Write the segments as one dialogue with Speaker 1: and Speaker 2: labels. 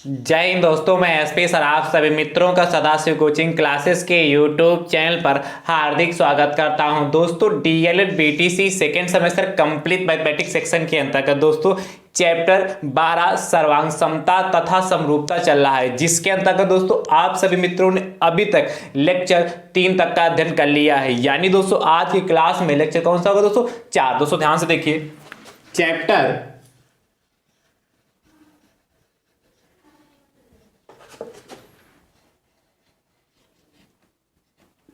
Speaker 1: जय हिंद दोस्तों, मैं एसपी सर आप सभी मित्रों का सदाशिव कोचिंग क्लासेस के यूट्यूब चैनल पर हार्दिक स्वागत करता हूं। दोस्तों DElEd BTC second semester complete mathematics section के अंतर्गत दोस्तों चैप्टर 12 सर्वांग समता तथा समरूपता चल रहा है, जिसके अंतर्गत दोस्तों आप सभी मित्रों ने अभी तक लेक्चर 3 तक का अध्ययन कर लिया है। यानी दोस्तों आज की क्लास में लेक्चर कौन सा होगा दोस्तों? 4। दोस्तों ध्यान से देखिए, chapter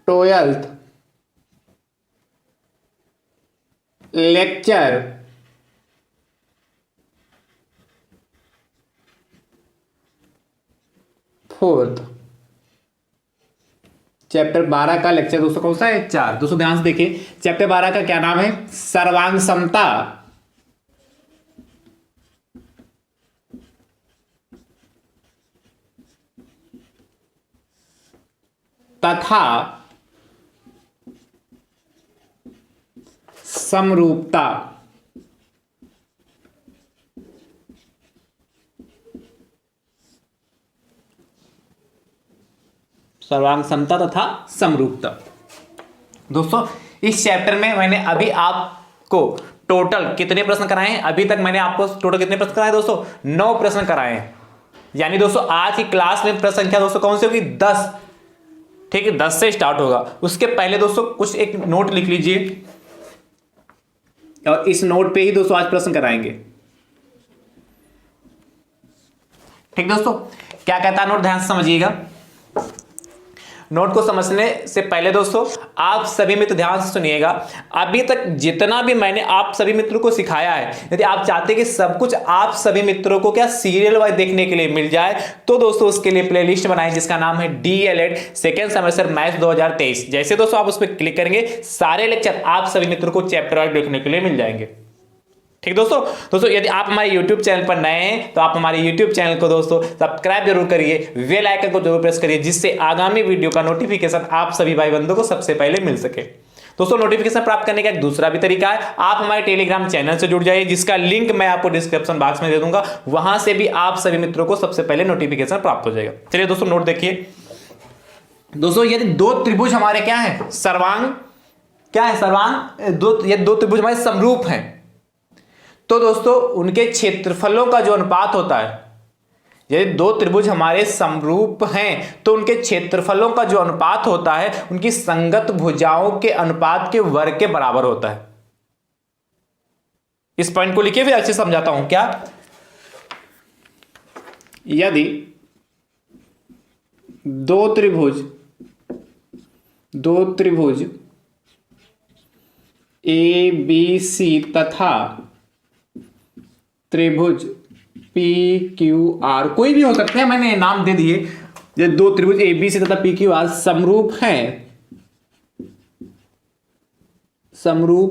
Speaker 1: 12th lecture 4th chapter 12 का लेक्चर दोस्तों कौन सा है? 4। दोस्तों ध्यान से देखिए, चैप्टर 12 का क्या नाम है? सर्वांग समता तथा समरूपता। सर्वांग समता तथा समरूपता। दोस्तों इस चैप्टर में मैंने अभी आपको टोटल कितने प्रश्न कराए हैं? अभी तक मैंने आपको टोटल कितने प्रश्न कराए दोस्तों? 9 प्रश्न कराए हैं। यानी दोस्तों आज की क्लास में प्रश्न संख्या दोस्तों कौन सी होगी? 10। ठीक है, 10 से स्टार्ट होगा। उसके पहले दोस्तों कुछ एक नोट लिख लीजिए और इस नोट पे ही दोस्तों आज प्रश्न कराएंगे। ठीक दोस्तों, क्या कहता है नोट? ध्यान से समझिएगा। नोट को समझने से पहले दोस्तों आप सभी मित्र ध्यान से सुनिएगा। अभी तक जितना भी मैंने आप सभी मित्रों को सिखाया है, यदि आप चाहते हैं कि सब कुछ आप सभी मित्रों को क्या सीरियल वाइज देखने के लिए मिल जाए, तो दोस्तों उसके लिए प्लेलिस्ट बनाएं जिसका नाम है डीएलएड सेकेंड सेमेस्टर मैथ्स 2023। जैसे दोस्तों आप उस पर क्लिक करेंगे, सारे लेक्चर आप सभी मित्रों को चैप्टर वाइज देखने के लिए मिल जाएंगे। ठीक दोस्तों यदि आप हमारे YouTube चैनल पर नए हैं तो आप हमारे YouTube चैनल को दोस्तों सब्सक्राइब जरूर करिए, बेल आइकन को जरूर प्रेस करिए, जिससे आगामी वीडियो का नोटिफिकेशन आप सभी भाई बंधुओं को सबसे पहले मिल सके। दोस्तों नोटिफिकेशन प्राप्त करने का एक दूसरा भी तरीका है, आप हमारे टेलीग्राम चैनल से जुड़ जाइए, जिसका लिंक मैं आपको डिस्क्रिप्शन बॉक्स में दे दूंगा। वहां से भी आप सभी मित्रों को सबसे पहले नोटिफिकेशन प्राप्त हो जाएगा। चलिए दोस्तों नोट देखिए। दोस्तों यदि दो त्रिभुज हमारे क्या है? सर्वांग क्या है? सर्वांग दो त्रिभुज हमारे समरूप हैं, तो दोस्तों उनके क्षेत्रफलों का जो अनुपात होता है, यदि दो त्रिभुज हमारे समरूप हैं तो उनके क्षेत्रफलों का जो अनुपात होता है उनकी संगत भुजाओं के अनुपात के वर्ग के बराबर होता है। इस पॉइंट को लिखिए, फिर अच्छे समझाता हूं। क्या? यदि दो त्रिभुज ए बी सी तथा त्रिभुज पी क्यू आर, कोई भी हो सकते हैं, मैंने नाम दे दिए। ये दो त्रिभुज ए बी सी तथा पी क्यू आर समरूप हैं तो इनके क्षेत्रफलों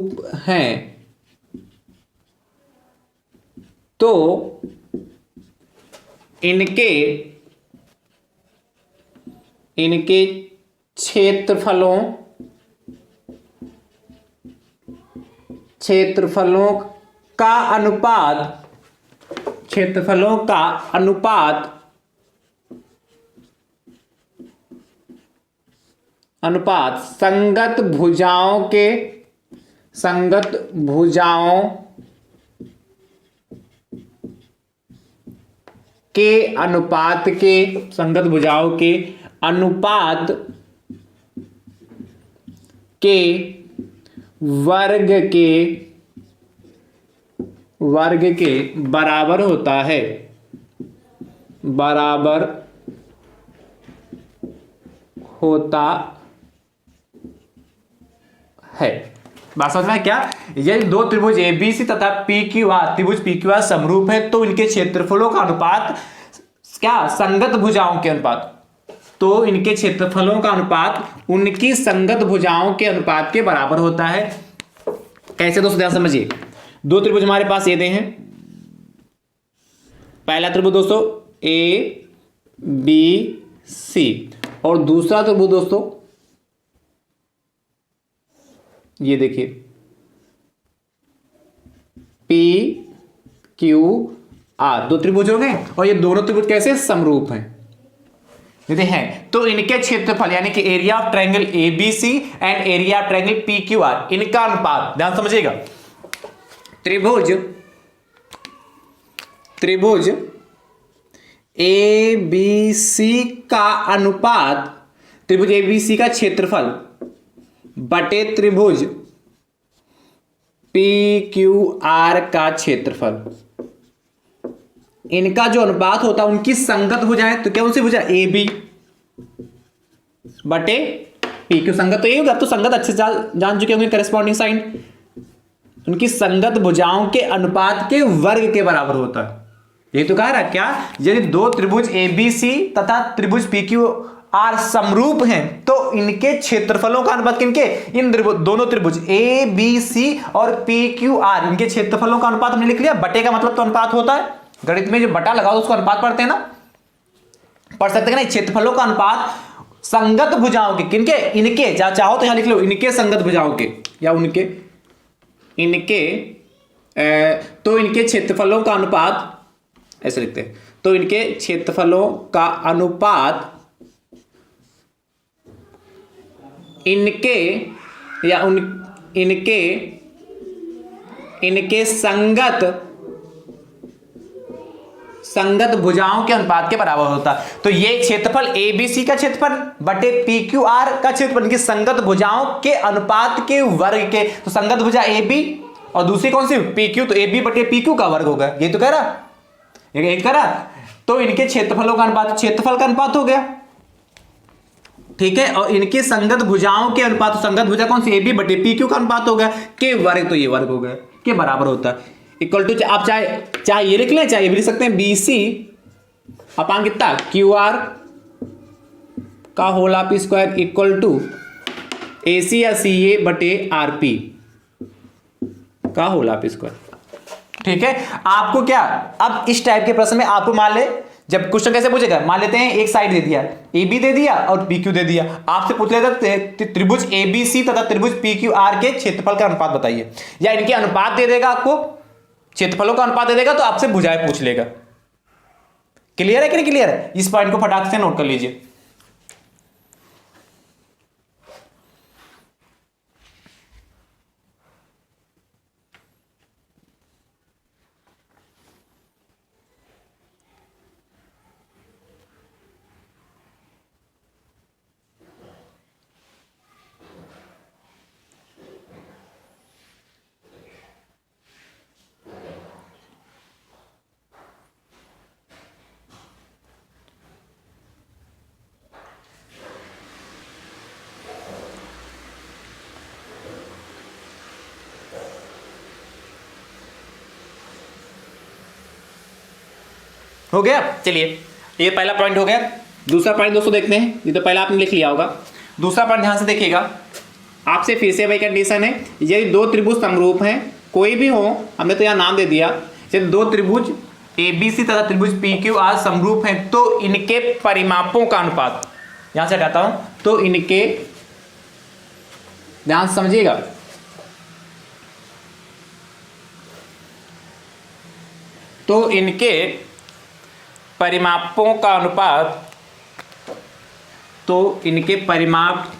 Speaker 1: का अनुपात संगत भुजाओं के अनुपात के वर्ग के बराबर होता है। बात समझ में है क्या? यदि दो त्रिभुज ए बी सी तथा त्रिभुज पी क्यू आर समरूप है तो इनके क्षेत्रफलों का अनुपात क्या? संगत भुजाओं के अनुपात, तो इनके क्षेत्रफलों का अनुपात उनकी संगत भुजाओं के अनुपात के बराबर होता है। कैसे दोस्तों? ध्यान समझिए। दो त्रिभुज हमारे पास ये दे हैं। पहला त्रिभुज दोस्तों ए बी सी और दूसरा त्रिभुज दोस्तों ये देखिए पी क्यू आर, दो त्रिभुज हो गए और ये दोनों त्रिभुज कैसे समरूप हैं यदि हैं तो इनके क्षेत्रफल यानी कि area of triangle ABC and area of triangle PQR, इनका अनुपात ध्यान समझिएगा। त्रिभुज त्रिभुज एबीसी का अनुपात त्रिभुज एबीसी का क्षेत्रफल बटे त्रिभुज पीक्यूआर का क्षेत्रफल, इनका जो अनुपात होता है उनकी संगत भुजाएं, तो क्या उनसे भुजा ए बी बटे पी क्यू, संगत तो ये होगा, तो संगत अच्छे से जान चुके होंगे करेस्पॉन्डिंग साइन, उनकी संगत भुजाओं के अनुपात के वर्ग के बराबर होता है। ये तो कह रहा क्या, यदि दो त्रिभुज एबीसी तथा त्रिभुज पीक्यूआर समरूप हैं तो इनके क्षेत्रफलों का अनुपात, किनके, इन दोनों त्रिभुज ए बी सी और पीक्यूआर, इनके क्षेत्रफलों का अनुपात हमने लिख लिया। बटे का मतलब तो अनुपात होता है, गणित में जो बटा लगाओ उसको अनुपात पढ़ते हैं ना, पढ़ सकते हैं ना। क्षेत्रफलों का अनुपात संगत भुजाओं के, किनके, इनके, चाहो तो यहां लिख लो इनके संगत भुजाओं के या उनके, तो इनके क्षेत्रफलों का अनुपात ऐसे लिखते हैं, तो इनके क्षेत्रफलों का अनुपात इनके या उन इनके संगत भुजाओं के अनुपात के बराबर होता है। तो ये क्षेत्रफल एबीसी का क्षेत्रफल बटे पीक्यूआर का क्षेत्रफल, इनकी संगत भुजाओं के अनुपात के वर्ग के, तो संगत भुजा ए बी और दूसरी कौन सी पी क्यू, तो ए बी बटे पी क्यू का वर्ग होगा। ये तो कह रहा, ये कह रहा, तो इनके क्षेत्रफलों का अनुपात क्षेत्रफल का अनुपात हो गया, ठीक है। और इनके संगत भुजाओं के अनुपात, तो संगत भुजा कौन सी ए बी बटे पी क्यू का अनुपात हो गया के वर्ग, तो ये वर्ग हो गया के बराबर होता है। इक्वल टू, आप चाहे ये लिख लें चाहे ये भी लिख सकते हैं, बी सी अपान कितना क्यू आर का whole of square equal to A C या सी ए बटे आर पी का होल ऑफ स्क्वायर, ठीक है। आपको क्या, अब इस टाइप के प्रश्न में आपको मान ले, जब क्वेश्चन कैसे पूछेगा, मान लेते हैं एक साइड दे दिया ए बी दे दिया और पी क्यू दे दिया, आपसे पूछ लेता त्रिभुज ए बी सी तथा त्रिभुज पी क्यू आर के क्षेत्रफल का अनुपात बताइए, या इनके अनुपात दे देगा, आपको क्षेत्रफलों का अनुपात दे देगा, तो आपसे भुजाएं पूछ लेगा। क्लियर है कि नहीं क्लियर है, इस पॉइंट को फटाक से नोट कर लीजिए। हो गया, चलिए ये पहला पॉइंट हो गया। दूसरा पॉइंट दोस्तों देखते हैं, ये तो पहला आपने लिख लिया होगा। दूसरा पॉइंट ध्यान से देखिएगा, आपसे फिर से वही कंडीशन है, यदि दो त्रिभुज समरूप हैं, कोई भी हो, हमने तो यहाँ नाम दे दिया, यदि दो त्रिभुज एबीसी तथा त्रिभुज पीक्यूआर समरूप हैं तो इनके परिमापों का अनुपात, यहां से हटाता हूं, तो इनके, ध्यान समझिएगा, तो इनके परिमापों का अनुपात, तो इनके परिमाप,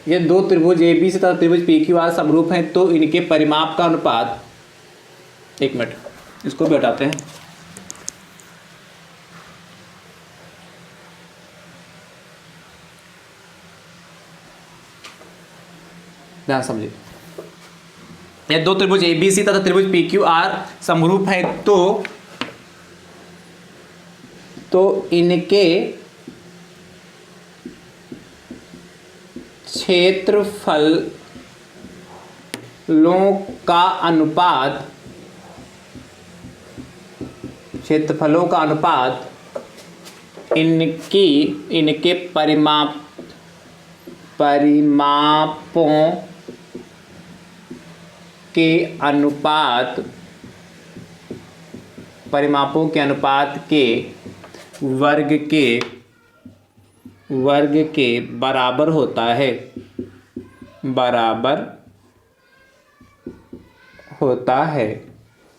Speaker 1: ये दो त्रिभुज ए बी से तथा त्रिभुज पी क्यू आर समरूप हैं तो इनके परिमाप का अनुपात, एक मिनट इसको भी हटाते हैं, ध्यान समझिए, ये दो त्रिभुज ए बी सी तथा त्रिभुज पी क्यू आर समरूप है तो इनके क्षेत्रफलों का अनुपात, इनके परिमापों के अनुपात के वर्ग के बराबर होता है, बराबर होता है।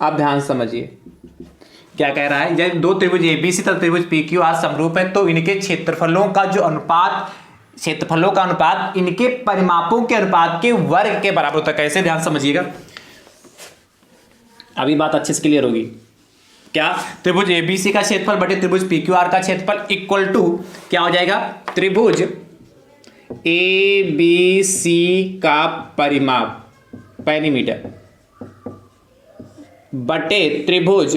Speaker 1: आप ध्यान समझिए क्या कह रहा है। जब दो त्रिभुज एबीसी तथा त्रिभुज पीक्यूआर समरूप है तो इनके क्षेत्रफलों का जो अनुपात, क्षेत्रफलों का अनुपात इनके परिमापों के अनुपात के वर्ग के बराबर होता है। कैसे, ध्यान समझिएगा, अभी बात अच्छे से क्लियर होगी। क्या, त्रिभुज एबीसी का क्षेत्रफल बटे त्रिभुज पीक्यूआर का क्षेत्रफल इक्वल टू क्या हो जाएगा, त्रिभुज एबीसी का परिमाप पेरीमीटर बटे त्रिभुज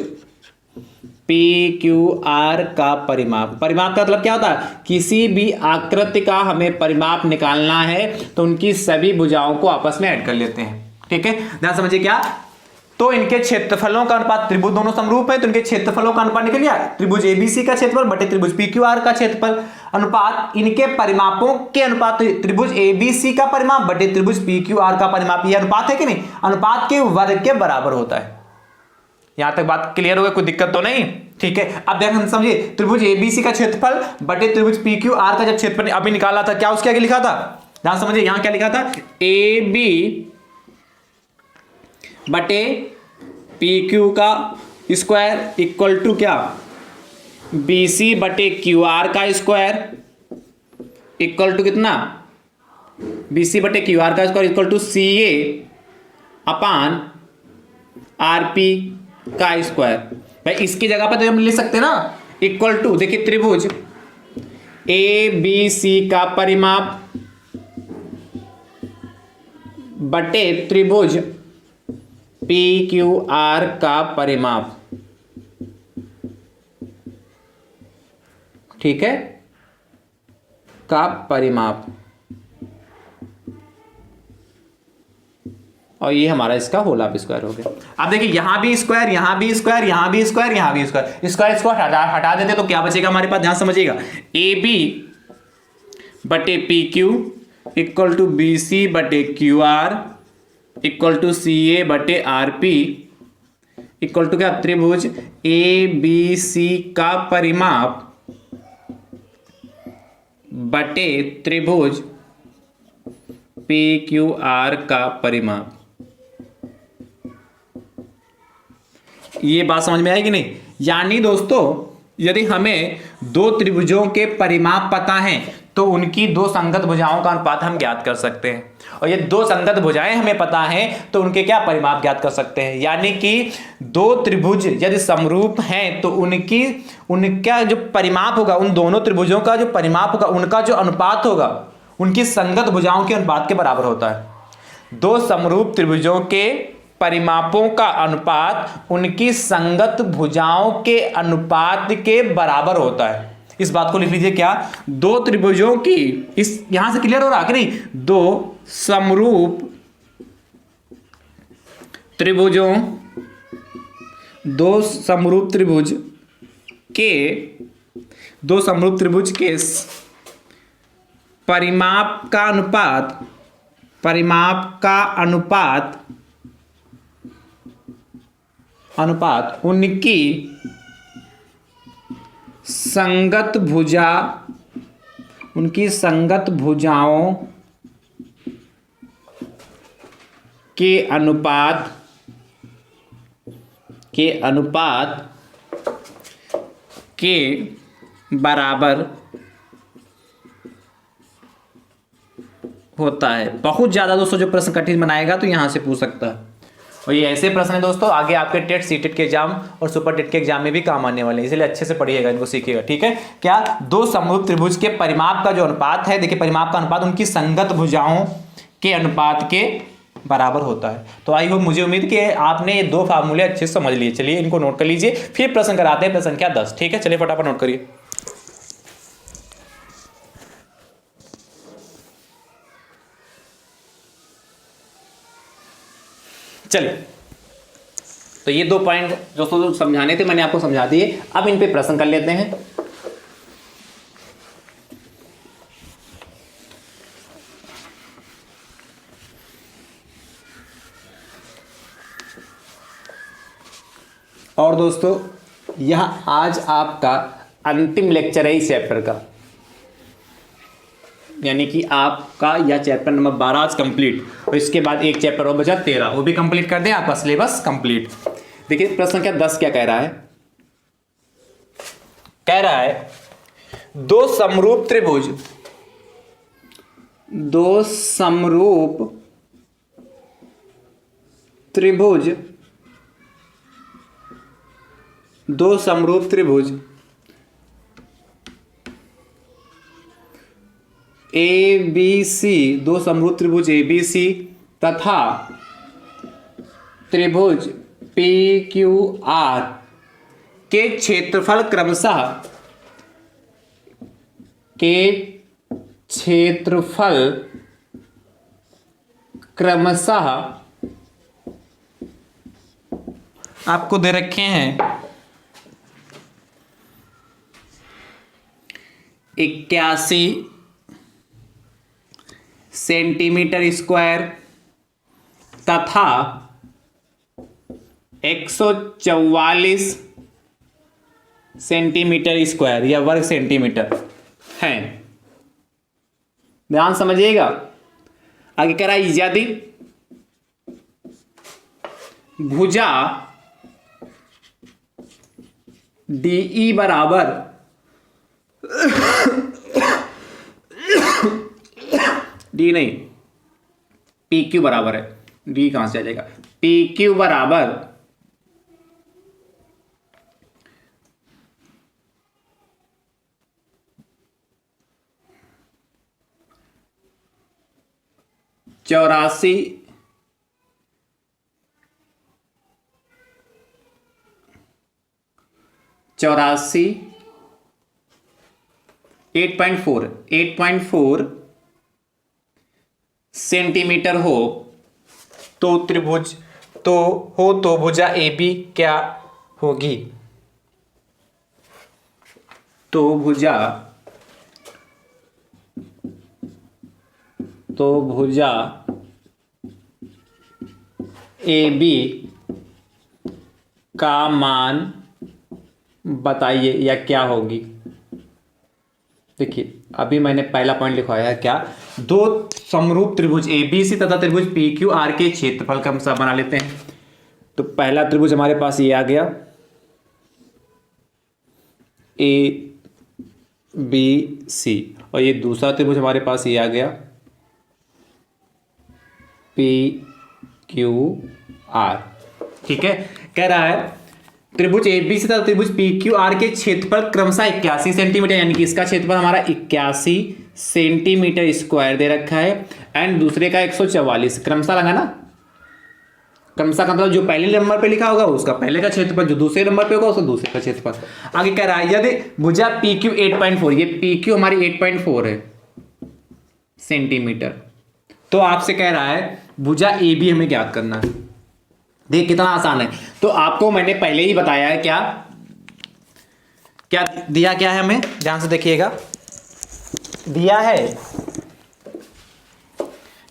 Speaker 1: पी क्यू आर का परिमाप। परिमाप का मतलब क्या होता है, किसी भी आकृति का हमें परिमाप निकालना है तो उनकी सभी भुजाओं को आपस में ऐड कर लेते हैं। ठीक है, ध्यान समझिए। क्या, तो इनके क्षेत्रफलों का अनुपात, त्रिभुज दोनों समरूप है तो इनके क्षेत्रफलों का अनुपात निकल गया, त्रिभुज एबीसी का क्षेत्रफल बटे त्रिभुज पीक्यूआर का क्षेत्रफल अनुपात इनके परिमापों के अनुपात, त्रिभुज एबीसी का परिमाप बटे त्रिभुज पीक्यूआर का परिमाप, यह अनुपात है कि नहीं, अनुपात के वर्ग के बराबर होता है। यहां तक बात क्लियर हो गई, कोई दिक्कत तो नहीं। ठीक है, अब ध्यान समझिए, त्रिभुज एबीसी का क्षेत्रफल बटे त्रिभुज पीक्यूआर का जब क्षेत्रफल अभी निकाला था, क्या उसके आगे लिखा था, ध्यान समझिए, यहां क्या लिखा था, ए बी बटे पी क्यू का स्क्वायर इक्वल टू क्या, बी सी बटे क्यू आर का स्क्वायर इक्वल टू कितना, बी सी बटे क्यू आर का square equal to C A upon R P का स्क्वायर। भाई इसकी जगह पर तो हम लिख सकते हैं ना, इक्वल टू, देखिए त्रिभुज ए बी सी का परिमाप बटे त्रिभुज पी क्यू आर का परिमाप। ठीक है, का परिमाप, और ये हमारा इसका होल ऑफ स्क्वायर हो गया। अब देखिए यहां भी स्क्वायर, यहां भी स्क्वायर, यहां भी स्क्वायर, यहां भी स्क्वायर, स्क्वायर इसको हटा देते तो क्या बचेगा हमारे पास, ध्यान समझिएगा, ए बी बटे P Q equal to B C बटे Q R equal to C A बटे आर पी इक्वल टू क्या, त्रिभुज ए बी सी का परिमाप बटे त्रिभुज पी क्यू आर का परिमाप। ये बात समझ में आई कि नहीं। यानी दोस्तों यदि हमें दो त्रिभुजों के परिमाप पता हैं तो उनकी दो संगत भुजाओं का अनुपात हम ज्ञात कर सकते हैं, और ये दो संगत भुजाएं हमें पता हैं तो उनके क्या परिमाप ज्ञात कर सकते हैं। यानी कि दो त्रिभुज यदि समरूप हैं तो उनका जो परिमाप होगा, उन दोनों त्रिभुजों का जो परिमाप होगा, उनका जो अनुपात होगा उनकी संगत भुजाओं के अनुपात के बराबर होता है। दो समरूप त्रिभुजों के परिमापों का अनुपात उनकी संगत भुजाओं के अनुपात के बराबर होता है। इस बात को लिख लीजिए, क्या, दो त्रिभुजों की, इस यहां से क्लियर हो रहा कि नहीं, दो समरूप त्रिभुजों, दो समरूप त्रिभुज के परिमाप का अनुपात उनकी संगत भुजाओं के अनुपात के बराबर होता है। बहुत ज्यादा दोस्तों जो प्रश्न कठिन बनाएगा तो यहां से पूछ सकता है, और ये ऐसे प्रश्न है दोस्तों आगे आपके टेट, सीटेट के एग्जाम और सुपर टेट के एग्जाम में भी काम आने वाले हैं, इसलिए अच्छे से पढ़िएगा, इनको सीखिएगा। ठीक है, क्या, दो समरूप त्रिभुज के परिमाप का जो अनुपात है, देखिए परिमाप का अनुपात उनकी संगत भुजाओं के अनुपात के बराबर होता है। तो आई होप, मुझे उम्मीद कि आपने ये दो फार्मूले अच्छे से समझ लिए। चलिए इनको नोट कर लीजिए, फिर प्रश्न कराते हैं, प्रश्न संख्या 10। ठीक है, चलिए फटाफट नोट करिए। चलिए, तो ये दो पॉइंट जो समझाने थे मैंने आपको समझा दिए। अब इन पे प्रश्न कर लेते हैं। और दोस्तों यह आज आपका अंतिम लेक्चर है इस चैप्टर का। यानी कि आपका यह चैप्टर नंबर 12 आज कंप्लीट, और इसके बाद एक चैप्टर और बचा 13, वो भी कंप्लीट कर दें, आपका सिलेबस कंप्लीट। देखिए प्रश्न संख्या 10 क्या कह रहा है, कह रहा है दो समरूप त्रिभुज, दो समरूप त्रिभुज, दो समरूप त्रिभुज ए बी सी, दो समरूप त्रिभुज ए बी सी तथा त्रिभुज पी क्यू आर के क्षेत्रफल क्रमशः, के क्षेत्रफल क्रमशः आपको दे रखे हैं 81 सेंटीमीटर स्क्वायर तथा 144 सेंटीमीटर स्क्वायर या वर्ग सेंटीमीटर है। ध्यान समझिएगा। आगे कह रहा है यदि भुजा DE बराबर डी नहीं PQ बराबर है, डी कहां से आ जाएगा, PQ बराबर 84 8.4 सेंटीमीटर हो तो त्रिभुज तो भुजा AB क्या होगी, तो भुजा AB का मान बताइए या क्या होगी। देखिए अभी मैंने पहला पॉइंट लिखवाया है क्या, दो समरूप त्रिभुज ABC तथा त्रिभुज PQR के क्षेत्रफल का हम सब बना लेते हैं। तो पहला त्रिभुज हमारे पास ये आ गया ABC, और ये दूसरा त्रिभुज हमारे पास ये आ गया PQR। ठीक है, कह रहा है त्रिभुज ABC तथा त्रिभुज PQR के क्षेत्रफल क्रमशः 81 सेंटीमीटर, यानी कि इसका क्षेत्रफल हमारा 81 सेंटीमीटर स्क्वायर दे रखा है, एंड दूसरे का 144, क्रमशः लगा ना, क्रमशः का मतलब जो पहले नंबर पे लिखा होगा उसका पहले का क्षेत्रफल, जो दूसरे नंबर पे होगा उसका दूसरे का क्षेत्रफल। आगे कह रहा है यदि भुजा PQ 8.4, ये PQ हमारी 8.4 है सेंटीमीटर, तो आपसे कह रहा है भुजा AB हमें ज्ञात करना है। देख कितना आसान है। तो आपको मैंने पहले ही बताया है क्या क्या दिया, क्या है हमें, ध्यान से देखिएगा। दिया है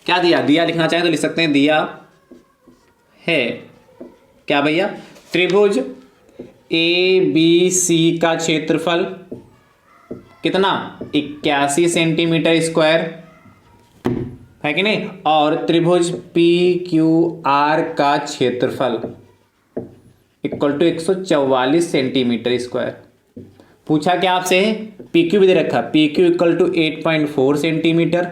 Speaker 1: क्या, दिया लिखना चाहे तो लिख सकते हैं, दिया है क्या भैया, त्रिभुज ABC का क्षेत्रफल कितना 81 सेंटीमीटर स्क्वायर है कि नहीं, और त्रिभुज PQR का क्षेत्रफल इक्वल टू 144 सेंटीमीटर स्क्वायर। पूछा क्या आपसे, PQ भी दे रखा, PQ इक्वल टू 8.4 सेंटीमीटर।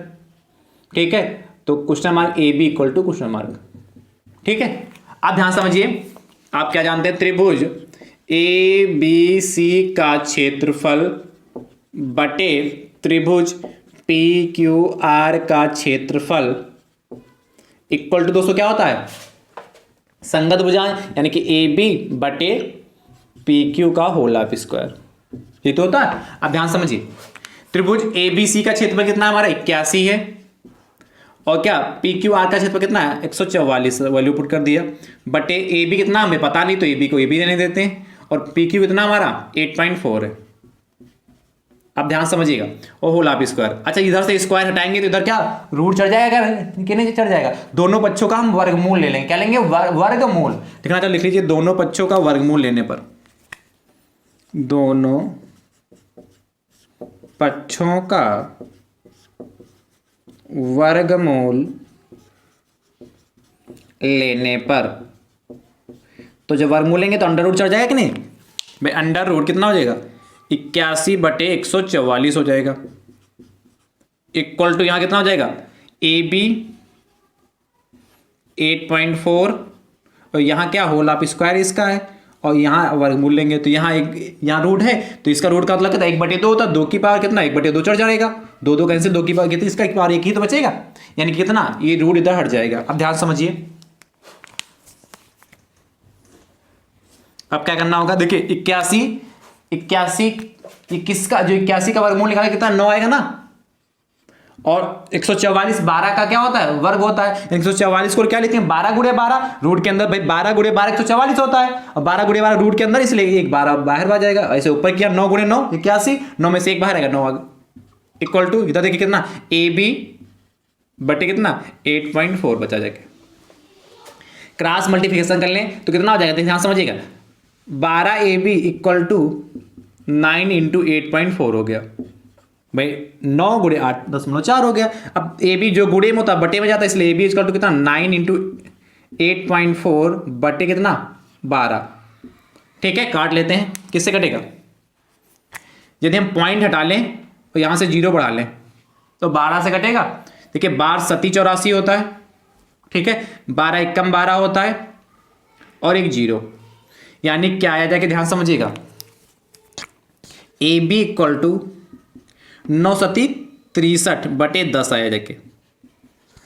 Speaker 1: ठीक है, तो question mark AB equal to question mark. ठीक है, आप ध्यान समझिए, आप क्या जानते हैं, त्रिभुज ABC का क्षेत्रफल बटे त्रिभुज PQR का क्षेत्रफल इक्वल टू दोस्तों क्या होता है, संगत भुजाएं, यानी कि AB बटे PQ का होल ऑफ स्क्वायर, ये तो होता है। अब ध्यान समझिए, त्रिभुज ABC का क्षेत्रफल कितना है हमारा 81 है, और क्या PQR का क्षेत्रफल कितना है 144, वैल्यू पुट कर दिया, बटे AB कितना हमें पता नहीं, तो AB को AB रहने देते हैं, और PQ कितना हमारा 8.4 है। अब ध्यान समझिएगा, और होल ऑफ स्क्वायर। अच्छा इधर से स्क्वायर हटाएंगे तो इधर क्या रूट चढ़ जाएगा कि नहीं चढ़ जाएगा, दोनों पक्षों का हम वर्गमूल ले लेंगे, क्या लेंगे वर्गमूल, लिखना चाहो लिख लीजिए, दोनों पक्षों का वर्गमूल लेने पर, दोनों पक्षों का वर्गमूल लेने पर, तो जब वर्गमूल लेंगे तो अंडर रूट चढ़ जाएगा कि नहीं भाई, अंडर रूट कितना हो जाएगा 81/144 हो जाएगा, इक्वल टू यहां कितना हो जाएगा ए बी 8.4 और यहाँ क्या होल ऑफ स्क्वायर इसका है और यहाँ वर्गमूल लेंगे तो यहाँ यहाँ रूट है तो इसका रूट का मतलब कितना 1/2 होता है, 2 की पावर कितना 1/2 चढ़ जाएगा, 2 कैंसिल, 2 की पावर कितनी, इसका पावर 1 ही तो बचेगा, यानी कि कितना ये रूट इधर हट जाएगा। अब ध्यान समझिए, अब क्या करना होगा, देखिए 21 का जो 81 का वर्गमूल निकाले कितना 9 आएगा ना, और 144 12 का क्या होता है वर्ग होता है, 144 को क्या लिखते हैं 12 × 12, रूट के अंदर भाई 12 × 12 144 होता है और 12 × 12 रूट के अंदर, इसलिए एक 12 बाहर आ जाएगा, ऐसे ऊपर किया 9 × 9 81, 9 में से एक बाहर आएगा 9 इक्वल टू इधर देखिए कितना ए बी बटे कितना 8.4 बचा जाके, क्रॉस मल्टीप्लिकेशन कर लें तो कितना हो जाएगा, ध्यान समझिएगा 12AB इक्वल टू 9 × 8.4 हो गया भाई, 9 × 8.4 हो गया। अब ए बी जो गुणे में होता है बटे में जाता है, इसलिए ए बी इक्वल टू कितना 9 × 8.4 बटे कितना 12, ठीक है, काट लेते हैं, किससे कटेगा, यदि हम पॉइंट हटा लें और यहां से 0 बढ़ा लें तो 12 से कटेगा, देखिए 12 सती 84 होता है, ठीक है, 12 एकम 12 होता है और एक 0, यानी क्या आया जाके ध्यान समझिएगा ए बी इक्वल टू 9 सती 63 बटे 10 आया जाके,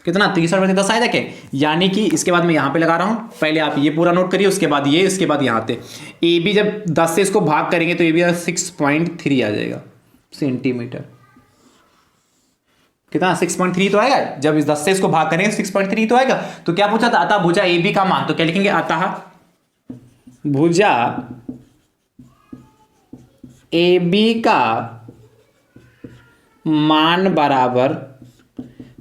Speaker 1: कितना 63 बटे 10 आया जाके, यानी कि इसके बाद मैं यहां पे लगा रहा हूं, पहले आप ये पूरा नोट करिए, उसके बाद ये, उसके बाद यहां पे ए बी जब 10 से इसको भाग करेंगे तो ए बी 6.3 आ जाएगा सेंटीमीटर, कितना 6.3 तो आएगा, जब इस 10 से इसको भाग करेंगे 6.3 तो आएगा। तो क्या पूछा था, अतः भुजा ए बी का मान, तो क्या लिखेंगे, अतः भुजा ए बी का मान बराबर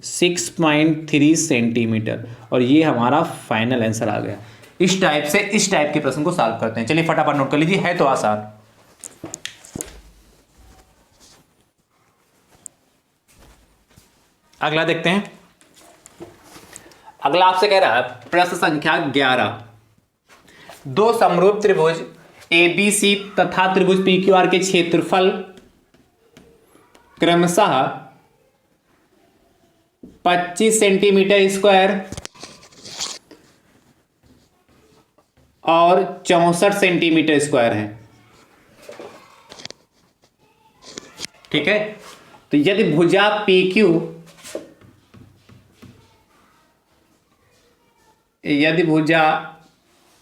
Speaker 1: 6.3 सेंटीमीटर, और ये हमारा फाइनल आंसर आ गया। इस टाइप के प्रश्न को सॉल्व करते हैं, चलिए फटाफट नोट कर लीजिए, है तो आसान। अगला देखते हैं, अगला आपसे कह रहा है प्रश्न संख्या 11, दो समरूप त्रिभुज ABC तथा त्रिभुज PQR के क्षेत्रफल क्रमशः 25 सेंटीमीटर स्क्वायर और 64 सेंटीमीटर स्क्वायर है, ठीक है। तो यदि भुजा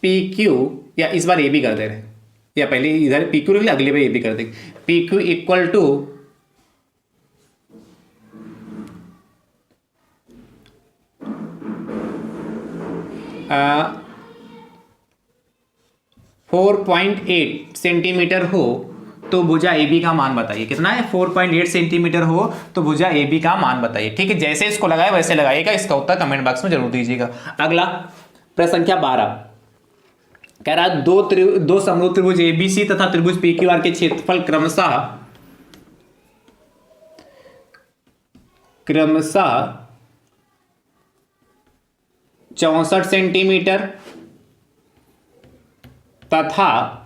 Speaker 1: PQ या इस बार ए भी कर दे रहे हैं, या पहले इधर PQ लिख लिया, अगले बार ए भी कर देंगे, PQ इक्वल टू 4.8 सेंटीमीटर हो तो भुजा ए बी का मान बताइए, कितना है 4.8 सेंटीमीटर हो तो भुजा ए बी का मान बताइए, ठीक है। जैसे इसको लगाए वैसे लगाइएगा, इसका उत्तर कमेंट बॉक्स में जरूर दीजिएगा। अगला प्रश्न संख्या 12 कह रहा है दो समरूप त्रिभुज ABC तथा त्रिभुज PQR के क्षेत्रफल क्रमशः 64 सेंटीमीटर तथा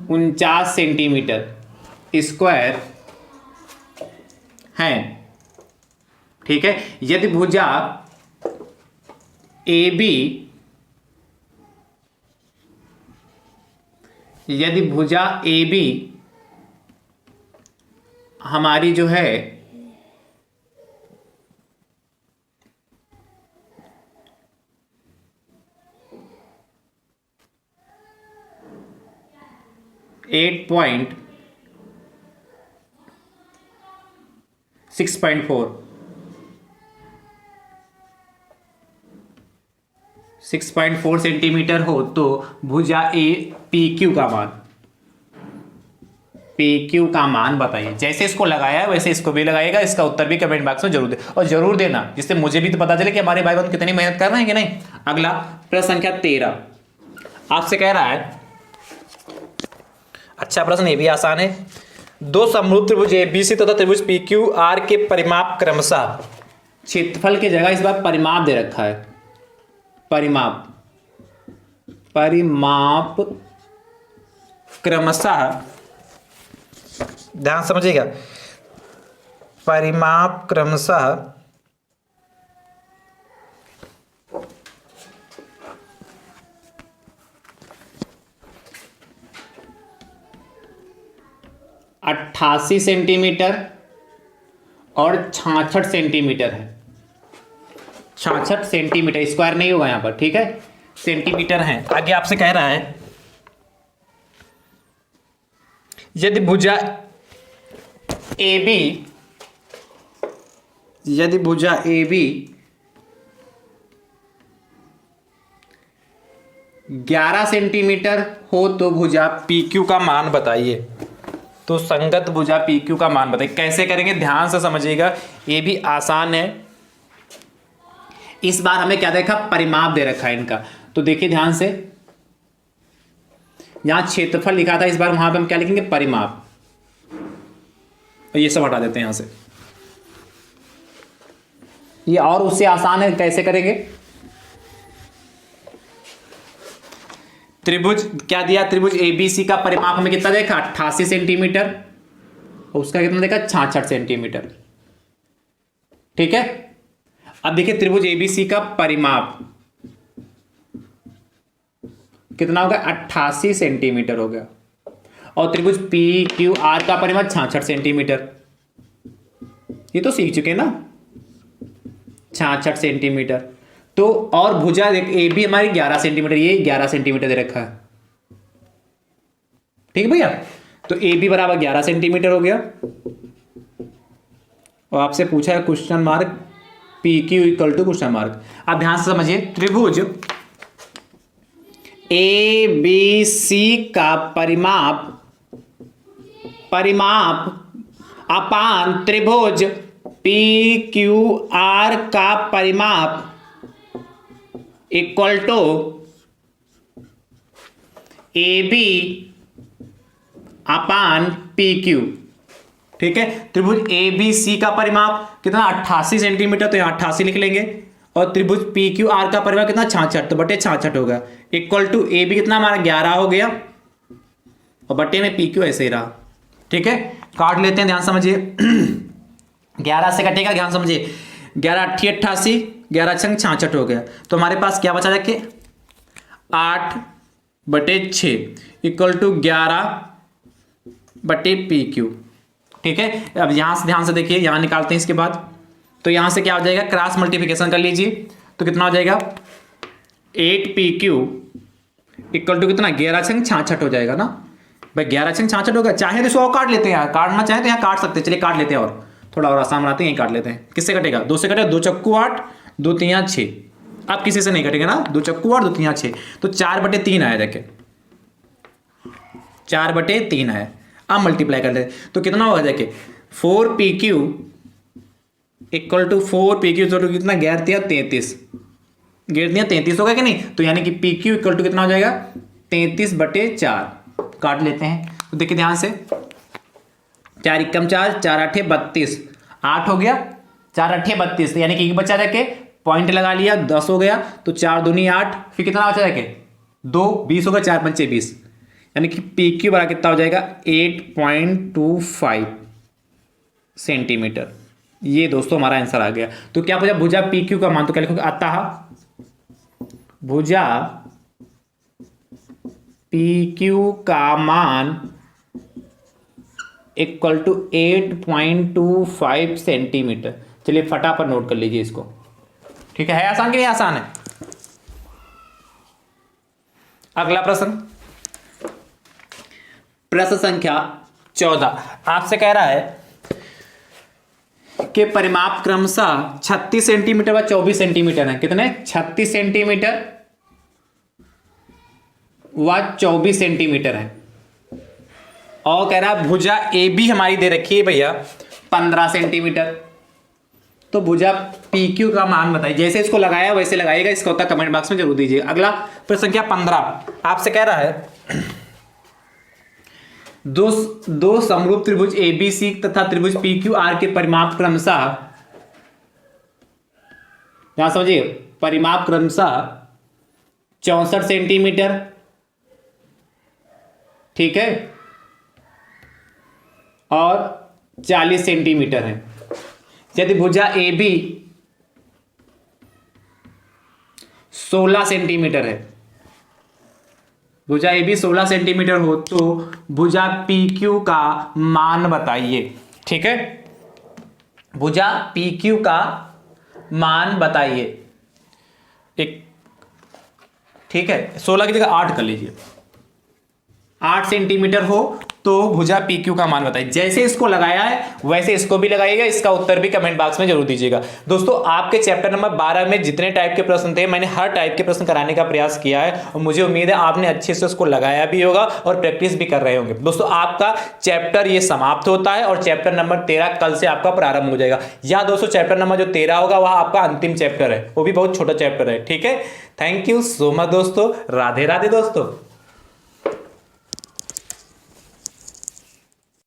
Speaker 1: 49 सेंटीमीटर स्क्वायर हैं, ठीक है। यदि भुजा AB हमारी जो है एट पॉइंट 6.4 सेंटीमीटर हो तो भुजा PQ का मान बताइए। जैसे इसको लगाया है वैसे इसको भी लगाइएगा, इसका उत्तर भी कमेंट बॉक्स में जरूर दे और जरूर देना, जिससे मुझे भी तो पता चले कि हमारे भाई बहन कितनी मेहनत कर रहे हैं कि नहीं। अगला प्रश्न संख्या 13 आपसे कह रहा है, अच्छा प्रश्न ये भी आसान है, दो समरूप त्रिभुज एबीसी तथा त्रिभुज पीक्यूआर के परिमाप क्रमशः, क्षेत्रफल की जगह इस बार परिमाप दे रखा है, परिमाप क्रमशः, ध्यान समझिएगा, परिमाप क्रमशः 88 सेंटीमीटर और 66 सेंटीमीटर है। 66 सेंटीमीटर, स्क्वायर नहीं होगा यहाँ पर, ठीक है, सेंटीमीटर है। आगे आपसे कह रहा है यदि भुजा AB 11 सेंटीमीटर हो तो भुजा PQ का मान बताइए। तो संगत भुजा PQ का मान बताइए। कैसे करेंगे ध्यान से समझिएगा, ये भी आसान है। इस बार हमें क्या देखा, परिमाप दे रखा है इनका। तो देखिए ध्यान से, यहां क्षेत्रफल लिखा था, इस बार वहां पे हम क्या लिखेंगे, परिमाप। तो ये सब हटा देते हैं यहां से, ये और उससे आसान है। कैसे करेंगे, त्रिभुज क्या दिया, त्रिभुज ABC का परिमाप हमें कितना देखा, 88 सेंटीमीटर, और उसका कितना देखा, 66 सेंटीमीटर, ठीक है। अब देखिए त्रिभुज ABC का परिमाप कितना होगा, 88 सेंटीमीटर हो गया, और त्रिभुज PQR का परिमाप 66 सेंटीमीटर। ये तो सीख चुके ना, 66 सेंटीमीटर। तो और भुजा AB हमारी 11 सेंटीमीटर, ये 11 सेंटीमीटर दे रखा है, ठीक है भैया। तो AB बराबर 11 सेंटीमीटर हो गया। और आपसे पूछा है question mark PQ equal to question mark. आप ध्यान से समझिए, त्रिभुज ABC का परिमाप अपान त्रिभुज PQR का परिमाप equal to AB upon PQ, ठीक है। त्रिभुज ABC का परिमाप कितना, 88 सेंटीमीटर, तो यहाँ 88 लिख लेंगे, और त्रिभुज PQR का परिमाप कितना, 66, तो बटे 66 होगा, इक्वल टू AB कितना हमारा 11 हो गया, और बटे में PQ ऐसे ही रहा, ठीक है। काट लेते हैं, ध्यान समझिए। 11 से कटेगा, ध्यान समझिए, 11 8 88, 11 छंग 66 हो गया। तो हमारे पास क्या बचा, देखिए 8 बटे 6 इक्वल टू 11 बटे PQ, ठीक है। अब यहां से ध्यान से देखिए, यहां निकालते हैं इसके बाद, तो यहां से क्या हो जाएगा, क्रॉस मल्टीप्लिकेशन कर लीजिए, तो कितना हो जाएगा, 8PQ इक्वल टू कितना, 11 छंग 66 हो जाएगा ना भाई, 11 छंग 66 होगा। चाहे तो इसको और काट लेते हैं, काटना चाहे तो यहाँ काट सकते हैं, चलिए काट लेते हैं, और थोड़ा और आसान बनाते हैं, यहीं काट लेते हैं। किससे कटेगा, 2 से कटेगा, 2 चक्कू 8, 2 3 6। अब किसी से नहीं कटेगा ना, 2 चक्कू 8, 2 3 6, तो 4 बटे 3 आया, देखिए 4 बटे 3 आया। अब मल्टीप्लाई कर लेते, तो कितना होगा, देखिए 4PQ इक्वल टू 4PQ तो कितना, 11 33, 11 33 होगा कि नहीं, तो यानी कि PQ इक्वल टू कितना हो जाएगा, 33 बटे 4। काट लेते हैं, तो देखिए ध्यान से, 4 एकम 4, 4 8 32, 8 हो गया, 4 8 32, यानी कि बच्चा जाके पॉइंट लगा लिया, 10 हो गया, तो 4 दूनी 8, फिर कितना बचा जाके 2, 20 होगा, 4 पंचे 20, यानी कि PQ बड़ा कितना हो जाएगा, 8.25 सेंटीमीटर। ये दोस्तों हमारा आंसर आ गया। तो क्या पूछा, भुजा PQ का मान, तो क्या लिखोगे, अतः भुजा PQ का मान इक्वल टू 8.25 सेंटीमीटर। चलिए फटाफट नोट कर लीजिए इसको, ठीक है आसान कि नहीं आसान है। अगला प्रश्न, प्रश्न संख्या 14 आपसे कह रहा है कि परिमाप क्रमशः 36 सेंटीमीटर व 24 सेंटीमीटर है। कितने, 36 सेंटीमीटर व 24 सेंटीमीटर है, और कह रहा है भुजा AB हमारी दे रखी है भैया 15 सेंटीमीटर। तो भुजा PQ का मान बताइए। जैसे इसको लगाया वैसे लगाइएगा, इसका उत्तर कमेंट बॉक्स में जरूर दीजिए। अगला प्रश्न संख्या 15 आपसे कह रहा है दो समरूप त्रिभुज ABC तथा त्रिभुज PQR के परिमाप क्रमशः, यहां समझिए, परिमाप क्रमशः 64 सेंटीमीटर, ठीक है, और 40 सेंटीमीटर है। यदि भुजा AB 16 सेंटीमीटर है, भुजा AB 16 सेंटीमीटर हो तो भुजा PQ का मान बताइए। ठीक है, भुजा PQ का मान बताइए। एक, ठीक है, 16 की जगह 8 कर लीजिए। 8 सेंटीमीटर हो तो भुजा PQ का मान बताइए। जैसे इसको लगाया है वैसे इसको भी लगाइएगा। इसका उत्तर भी कमेंट बॉक्स में जरूर दीजिएगा। दोस्तों, आपके चैप्टर नंबर 12 में जितने टाइप के प्रश्न थे, मैंने हर टाइप के प्रश्न कराने का प्रयास किया है और मुझे उम्मीद है आपने अच्छे से उसको लगाया भी होगा और प्रैक्टिस भी कर रहे होंगे। दोस्तों, आपका चैप्टर ये समाप्त होता है और चैप्टर नंबर 13 कल से आपका प्रारंभ हो जाएगा। या दोस्तों, चैप्टर नंबर जो 13 होगा वह आपका अंतिम चैप्टर है, वो भी बहुत छोटा चैप्टर है। ठीक है, थैंक यू सो मच दोस्तों। राधे राधे दोस्तों।